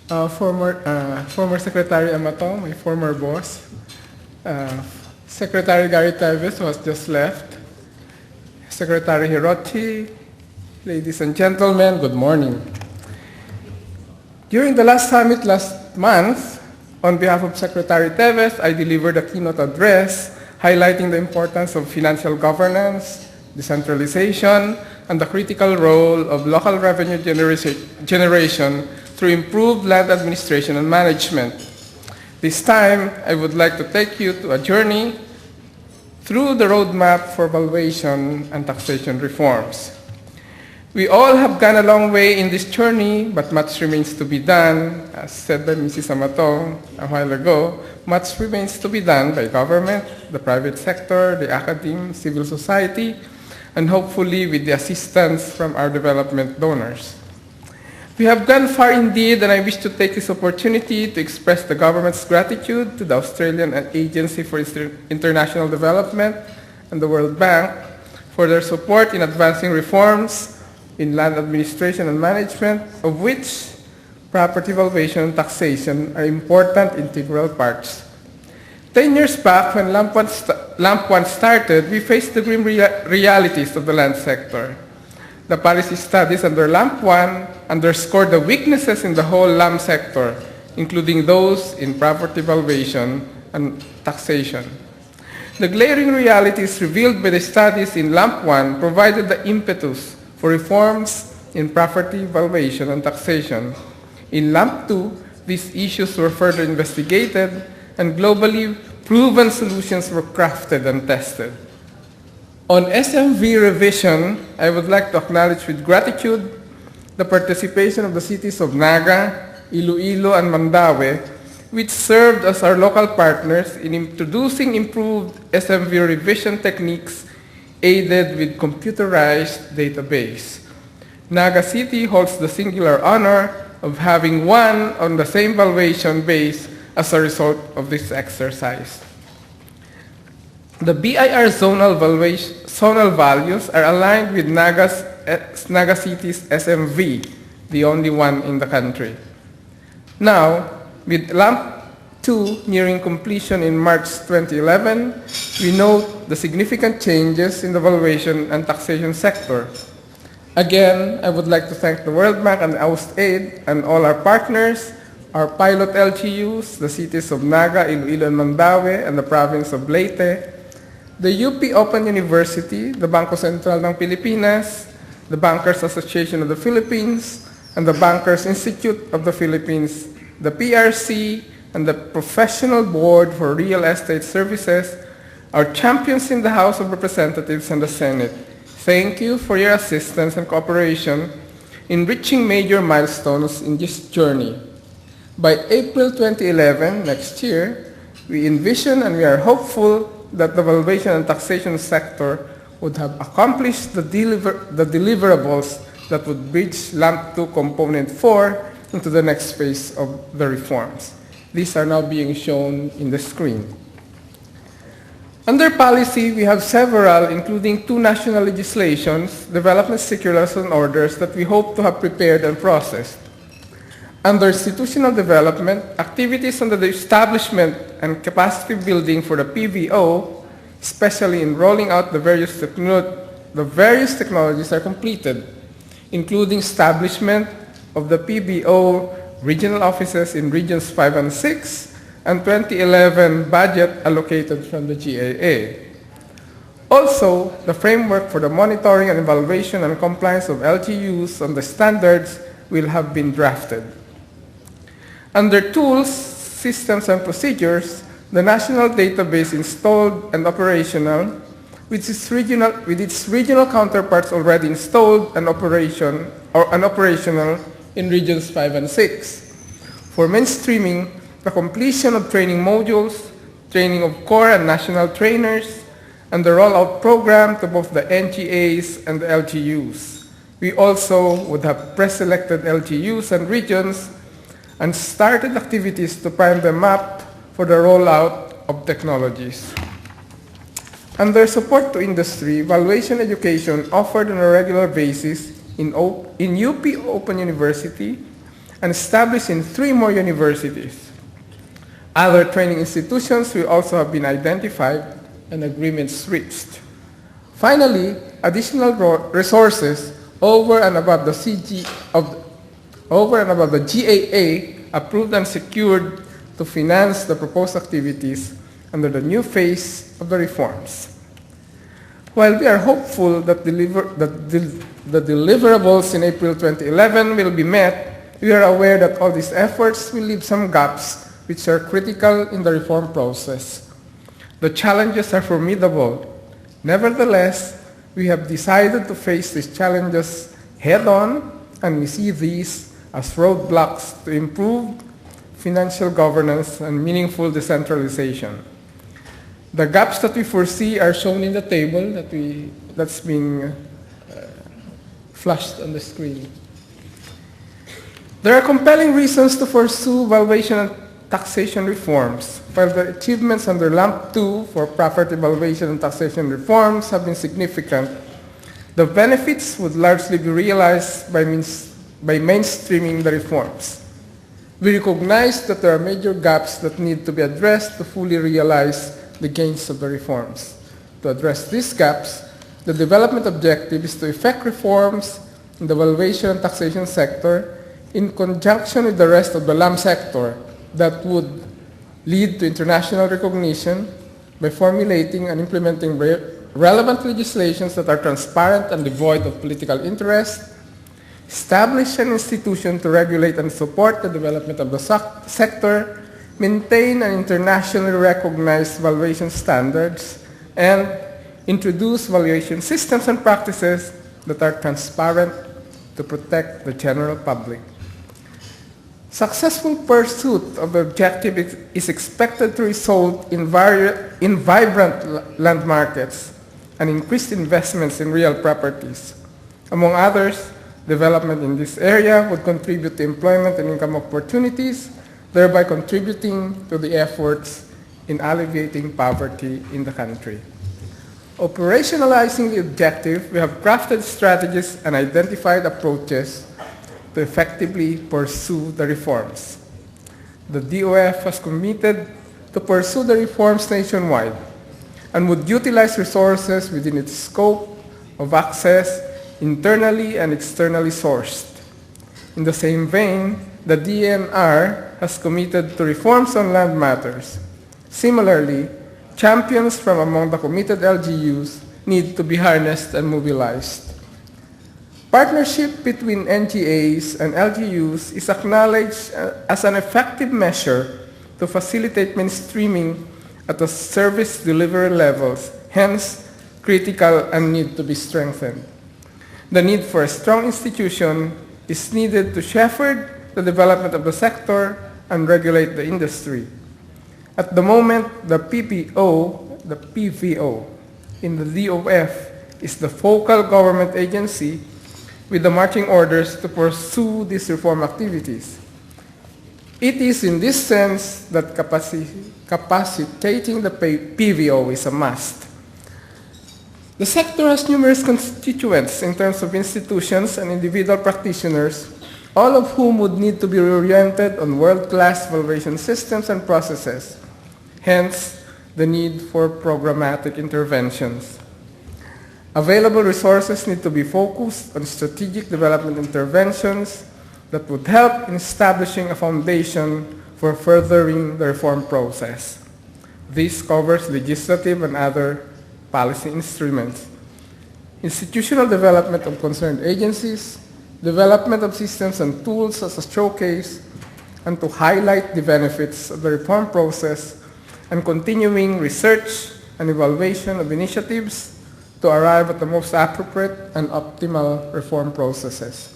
Former Secretary Amato, my former boss, Secretary Gary Teves, who has just left, Secretary Hirochi, ladies and gentlemen, good morning. During the last summit last month, on behalf of Secretary Teves, I delivered a keynote address highlighting the importance of financial governance, decentralization, and the critical role of local revenue generation through improved land administration and management. This time, I would like to take you to a journey through the roadmap for valuation and taxation reforms. We all have gone a long way in this journey, but much remains to be done. As said by Mrs. Amato a while ago, much remains to be done by government, the private sector, the academe, civil society, and hopefully with the assistance from our development donors. We have gone far indeed, and I wish to take this opportunity to express the government's gratitude to the Australian Agency for International Development and the World Bank for their support in advancing reforms in land administration and management, of which property valuation and taxation are important integral parts. 10 years back, when LAMP 1 started, we faced the grim realities of the land sector. The policy studies under LAMP 1 underscored the weaknesses in the whole LAMP sector, including those in property valuation and taxation. The glaring realities revealed by the studies in LAMP 1 provided the impetus for reforms in property valuation and taxation. In LAMP 2, these issues were further investigated and globally proven solutions were crafted and tested. On SMV revision, I would like to acknowledge with gratitude the participation of the cities of Naga, Iloilo, and Mandaue, which served as our local partners in introducing improved SMV revision techniques aided with computerized database. Naga City holds the singular honor of having won on the same valuation base as a result of this exercise. The BIR zonal values are aligned with Naga City's SMV, the only one in the country. Now, with LAMP 2 nearing completion in March 2011, we note the significant changes in the valuation and taxation sector. Again, I would like to thank the World Bank and AusAid and all our partners, our pilot LGUs, the cities of Naga, Iloilo, and Mandaue, and the province of Leyte, the UP Open University, the Bangko Sentral ng Pilipinas, the Bankers Association of the Philippines, and the Bankers Institute of the Philippines, the PRC, and the Professional Board for Real Estate Services, our champions in the House of Representatives and the Senate. Thank you for your assistance and cooperation in reaching major milestones in this journey. By April 2011, next year, we envision and we are hopeful that the valuation and taxation sector would have accomplished the deliverables that would bridge LAMP 2 Component 4 into the next phase of the reforms. These are now being shown in the screen. Under policy, we have several, including 2 national legislations, development circulars and orders that we hope to have prepared and processed. Under institutional development, activities under the establishment and capacity building for the PVO, especially in rolling out the various technologies are completed, including establishment of the PBO regional offices in Regions 5 and 6, and 2011 budget allocated from the GAA. Also, the framework for the monitoring and evaluation and compliance of LGUs on the standards will have been drafted. Under tools, systems, and procedures, the national database installed and operational, with its regional counterparts already installed and operational in Regions 5 and 6. For mainstreaming, the completion of training modules, training of core and national trainers, and the rollout program to both the NGAs and the LGUs. We also would have pre-selected LGUs and regions and started activities to prime them up for the rollout of technologies. Under support to industry, valuation education offered on a regular basis in UP Open University and established in 3 more universities. Other training institutions will also have been identified and agreements reached. Finally, additional resources over and above the GAA approved and secured to finance the proposed activities under the new phase of the reforms. While we are hopeful that the deliverables in April 2011 will be met, we are aware that all these efforts will leave some gaps which are critical in the reform process. The challenges are formidable. Nevertheless, we have decided to face these challenges head-on, and we see these as roadblocks to improved financial governance and meaningful decentralization. The gaps that we foresee are shown in the table that's being flashed on the screen. There are compelling reasons to pursue valuation and taxation reforms. While the achievements under LAMP 2 for property valuation and taxation reforms have been significant, the benefits would largely be realized by mainstreaming the reforms. We recognize that there are major gaps that need to be addressed to fully realize the gains of the reforms. To address these gaps, the development objective is to effect reforms in the valuation and taxation sector in conjunction with the rest of the LAM sector that would lead to international recognition by formulating and implementing relevant legislations that are transparent and devoid of political interest, establish an institution to regulate and support the development of the sector, maintain and internationally recognized valuation standards, and introduce valuation systems and practices that are transparent to protect the general public. Successful pursuit of the objective is expected to result in vibrant land markets and increased investments in real properties. Among others, development in this area would contribute to employment and income opportunities, thereby contributing to the efforts in alleviating poverty in the country. Operationalizing the objective, we have crafted strategies and identified approaches to effectively pursue the reforms. The DOF has committed to pursue the reforms nationwide and would utilize resources within its scope of access, internally and externally sourced. In the same vein, the DMR has committed to reforms on land matters. Similarly, champions from among the committed LGUs need to be harnessed and mobilized. Partnership between NGAs and LGUs is acknowledged as an effective measure to facilitate mainstreaming at the service delivery levels, hence critical and need to be strengthened. The need for a strong institution is needed to shepherd the development of the sector and regulate the industry. At the moment, the PVO in the DOF is the focal government agency with the marching orders to pursue these reform activities. It is in this sense that capacitating the PVO is a must. The sector has numerous constituents in terms of institutions and individual practitioners, all of whom would need to be reoriented on world-class valuation systems and processes, hence the need for programmatic interventions. Available resources need to be focused on strategic development interventions that would help in establishing a foundation for furthering the reform process. This covers legislative and other policy instruments, institutional development of concerned agencies, development of systems and tools as a showcase, and to highlight the benefits of the reform process, and continuing research and evaluation of initiatives to arrive at the most appropriate and optimal reform processes.